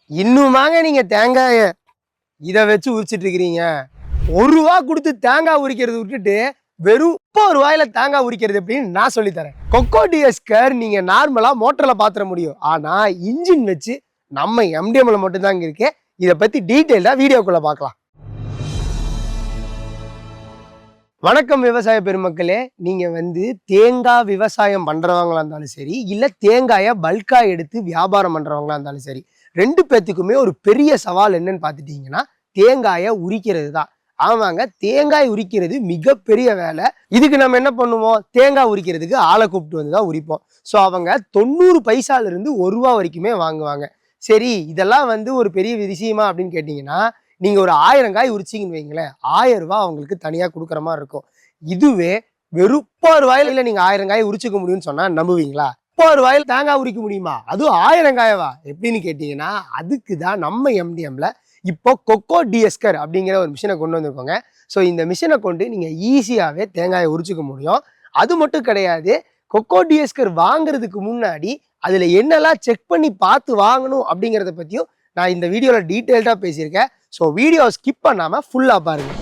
இன்னுமாங்க நீங்க தேங்காய இதை வச்சு உரிச்சிட்டு இருக்கிறீங்க? ₹1 கொடுத்து தேங்காய் உரிக்கிறது விட்டுட்டு வெறும் ₹30 தேங்காய் உரிக்கிறது எப்படின்னு நான் சொல்லித்தரேன். கொக்கோ டிஎஸ்கர் நீங்க நார்மலா மோட்டர்ல பாத்திர முடியும். ஆனா இன்ஜின் வச்சு நம்ம எம்டிஎம்ல மட்டும் தாங்க இருக்கு. இதை பத்தி டீட்டெயிலா வீடியோக்குள்ள பார்க்கலாம். வணக்கம் விவசாய பெருமக்களே. நீங்க தேங்காய் விவசாயம் பண்றவங்களா இருந்தாலும் சரி, இல்ல தேங்காயை பல்கா எடுத்து வியாபாரம் பண்றவங்களா இருந்தாலும் சரி, ரெண்டு பேத்துக்குமே ஒரு பெரிய சவால் என்னன்னு பார்த்துட்டீங்கன்னா தேங்காயை உரிக்கிறது தான். ஆமாங்க, தேங்காய் உரிக்கிறது மிகப்பெரிய வேலை. இதுக்கு நம்ம என்ன பண்ணுவோம்? தேங்காய் உரிக்கிறதுக்கு ஆளை கூப்பிட்டு வந்து தான் உரிப்போம். ஸோ அவங்க 90 பைசால இருந்து ₹1 வரைக்குமே வாங்குவாங்க. சரி, இதெல்லாம் ஒரு பெரிய விஷயமா அப்படின்னு கேட்டீங்கன்னா, நீங்க ஒரு 1000 காய் உரிச்சிங்கன்னு வைங்களேன், ₹1000 அவங்களுக்கு தனியா கொடுக்குற மாதிரி இருக்கும். இதுவே வெறும் ₹30 நீங்க 1000 காய் உரிச்சுக்க முடியும்னு சொன்னா நம்புவீங்களா? ₹30 தேங்காய் உரிக்க முடியுமா? அதுவும் 1000 காயவா எப்படின்னு கேட்டீங்கன்னா, அதுக்கு தான் நம்ம எம்டிஎம்ல இப்போ கொக்கோ டிஎஸ்கர் அப்படிங்கிற ஒரு மிஷினை கொண்டு வந்திருக்கோங்க. ஸோ இந்த மிஷினை கொண்டு நீங்க ஈஸியாவே தேங்காயை உரிச்சுக்க முடியும். அது மட்டும் கிடையாது, கொக்கோ டிஎஸ்கர் வாங்குறதுக்கு முன்னாடி அதுல என்னெல்லாம் செக் பண்ணி பார்த்து வாங்கணும் அப்படிங்கிறத பத்தியும் நான் இந்த வீடியோல டீட்டெயில்டா பேசியிருக்கேன். ஸோ வீடியோ ஸ்கிப் பண்ணாம ஃபுல்லா பாருங்க.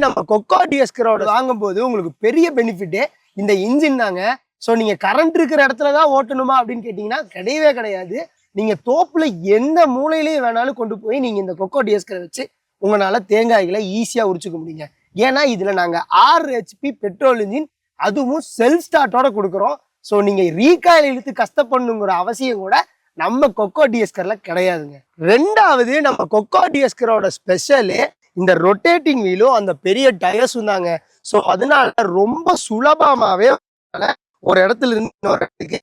நம்ம கொக்கோ டிஎஸ்கரோட வாங்கும்போது உங்களுக்கு பெரிய பெனிஃபிட் இந்த இன்ஜின் தாங்க. ஸோ நீங்க கரண்ட் இருக்கிற இடத்துல தான் ஓட்டணுமா அப்படின்னு கேட்டீங்கன்னா கிடையவே கிடையாது. நீங்க தோப்புல எந்த மூலையிலையும் வேணாலும் கொண்டு போய் நீங்க இந்த கொக்கோ டிஎஸ்கரை வச்சு உங்களால தேங்காய்களை ஈஸியா உரிச்சுக்க முடியுங்க. ஏன்னா இதுல நாங்க 6 HP பெட்ரோல் இன்ஜின், அதுவும் செல்ஃப் ஸ்டார்ட்டோட கொடுக்குறோம். ஸோ நீங்க ரீகாயில் இழுத்து கஷ்டப்படணுங்கிற அவசியம் கூட நம்ம கொக்கோ டிஎஸ்கர்ல கிடையாதுங்க. ரெண்டாவது, நம்ம கொக்கோ டிஎஸ்கரோட ஸ்பெஷலு இந்த ரொட்டேட்டிங் வீலும் அந்த பெரிய டயர்ஸும் தாங்க. ஸோ அதனால ரொம்ப சுலபமாவே ஒரு இடத்துல இருந்து இன்னொரு இடத்துக்கு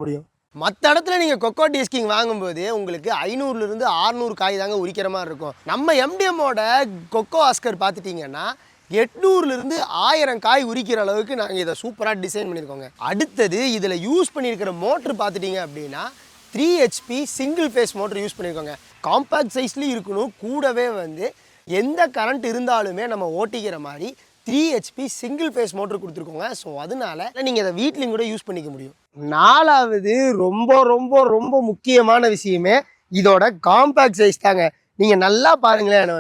முடியும். மற்ற இடத்துல நீங்க கொக்கோ டிஎஸ்கிங் வாங்கும்போது உங்களுக்கு 500 இருந்து 600 காய் தாங்க உரிக்கிற மாதிரி இருக்கும். நம்ம எம்டிஎம்மோட கொக்கோ ஆஸ்கர் பார்த்துட்டீங்கன்னா 800 இருந்து 1000 காய் உரிக்கிற அளவுக்கு நாங்கள் இதை சூப்பராக டிசைன் பண்ணியிருக்கோங்க. அடுத்தது இதில் யூஸ் பண்ணியிருக்கிற மோட்ரு பார்த்துட்டீங்க அப்படின்னா 3 HP single phase motor use பண்ணியிருக்கோங்க. காம்பேக்ட் சைஸ்லேயும் இருக்கணும், கூடவே எந்த கரண்ட் இருந்தாலுமே நம்ம ஓட்டிக்கிற மாதிரி 3 HP சிங்கிள் ஃபேஸ் மோட்டர் கொடுத்துருக்கோங்க. ஸோ அதனால நீங்கள் இதை வீட்லையும் கூட யூஸ் பண்ணிக்க முடியும். நாலாவது ரொம்ப ரொம்ப ரொம்ப முக்கியமான விஷயமே இதோட காம்பேக்ட் சைஸ் தாங்க. நீங்கள் நல்லா பாருங்களேன்,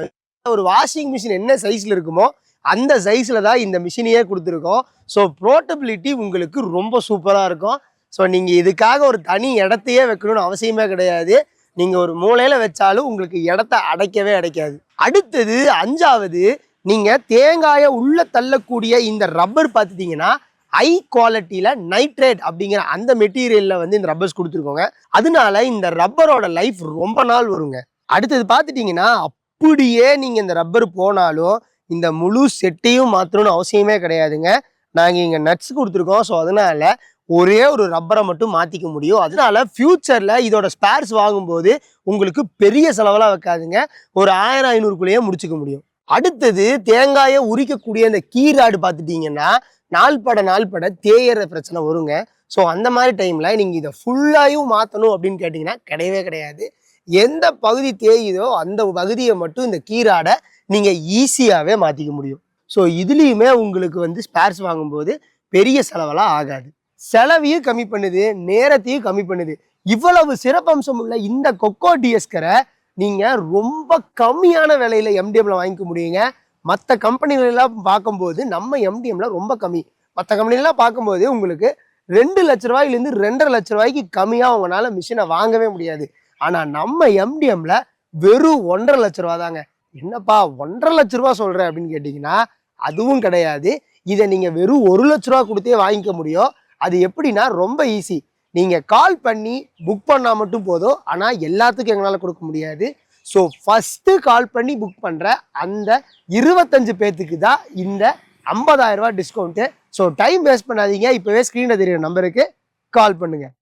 ஒரு வாஷிங் மிஷின் என்ன சைஸில் இருக்குமோ அந்த சைஸில் தான் இந்த மிஷினையே கொடுத்துருக்கோம். ஸோ போர்ட்டபிலிட்டி உங்களுக்கு ரொம்ப சூப்பராக இருக்கும். ஸோ நீங்கள் இதுக்காக ஒரு தனி இடத்தையே வைக்கணும்னு அவசியமே கிடையாது. நீங்கள் ஒரு மூலையில் வச்சாலும் உங்களுக்கு இடத்த அடைக்கவே அடைக்காது. அடுத்தது 5வது, நீங்கள் தேங்காயை உள்ள தள்ளக்கூடிய இந்த ரப்பர் பார்த்துட்டிங்கன்னா ஹை குவாலிட்டியில் நைட்ரேட் அப்படிங்கிற அந்த மெட்டீரியலில் இந்த ரப்பர்ஸ் கொடுத்துருக்கோங்க. அதனால இந்த ரப்பரோட லைஃப் ரொம்ப நாள் வருங்க. அடுத்தது பார்த்துட்டிங்கன்னா அப்படியே நீங்கள் இந்த ரப்பர் போனாலும் இந்த முழு செட்டையும் மாற்றணும்னு அவசியமே கிடையாதுங்க. நாங்கள் இங்கே நட்ஸ் கொடுத்துருக்கோம். ஸோ அதனால ஒரே ஒரு ரப்பரை மட்டும் மாற்றிக்க முடியும். அதனால ஃபியூச்சரில் இதோட ஸ்பேர்ஸ் வாங்கும்போது உங்களுக்கு பெரிய செலவெல்லாம் வைக்காதுங்க. ஒரு 1000-500க்குள்ளேயே முடிச்சுக்க முடியும். அடுத்தது, தேங்காயை உரிக்கக்கூடிய இந்த கீராடு பார்த்துட்டிங்கன்னா நாள்பட தேயிற பிரச்சனை வருங்க. ஸோ அந்த மாதிரி டைமில் நீங்கள் இதை ஃபுல்லாயும் மாற்றணும் அப்படின்னு கேட்டிங்கன்னா கிடையவே கிடையாது. எந்த பகுதி தேயுதோ அந்த பகுதியை மட்டும் இந்த கீராடை நீங்கள் ஈஸியாகவே மாற்றிக்க முடியும். ஸோ இதுலேயுமே உங்களுக்கு ஸ்பேர்ஸ் வாங்கும்போது பெரிய செலவெல்லாம் ஆகாது. செலவையும் கம்மி பண்ணுது, நேரத்தையும் கம்மி பண்ணுது. இவ்வளவு சிறப்பம்சம் உள்ள இந்த கொக்கோ டிஎஸ்கரை நீங்கள் ரொம்ப கம்மியான விலையில் எம்டிஎம்ல வாங்கிக்க முடியுங்க. மற்ற கம்பெனிகளெல்லாம் பார்க்கும்போது நம்ம எம்டிஎம்ல ரொம்ப கம்மி. மற்ற கம்பெனிலாம் பார்க்கும்போது உங்களுக்கு ₹2 லட்ச ₹2.5 லட்ச கம்மியாக உங்களால் மிஷினை வாங்கவே முடியாது. ஆனால் நம்ம எம்டிஎம்ல வெறும் ₹1.5 லட்ச தாங்க. என்னப்பா ₹1.5 லட்ச சொல்கிறேன் அப்படின்னு கேட்டிங்கன்னா அதுவும் கிடையாது. இதை நீங்கள் வெறும் ₹1 லட்ச கொடுத்தே வாங்கிக்க முடியும். அது எப்படின்னா ரொம்ப ஈஸி. நீங்கள் கால் பண்ணி புக் பண்ணால் மட்டும் போதும். ஆனால் எல்லாத்துக்கும் எங்களால் கொடுக்க முடியாது. ஸோ ஃபஸ்ட்டு கால் பண்ணி புக் பண்ணுற அந்த 25 பேர்த்துக்கு தான் இந்த ₹50,000 டிஸ்கவுண்ட்டு. ஸோ டைம் வேஸ்ட் பண்ணாதீங்க, இப்போவே ஸ்க்ரீனில் தெரியுற நம்பருக்கு கால் பண்ணுங்கள்.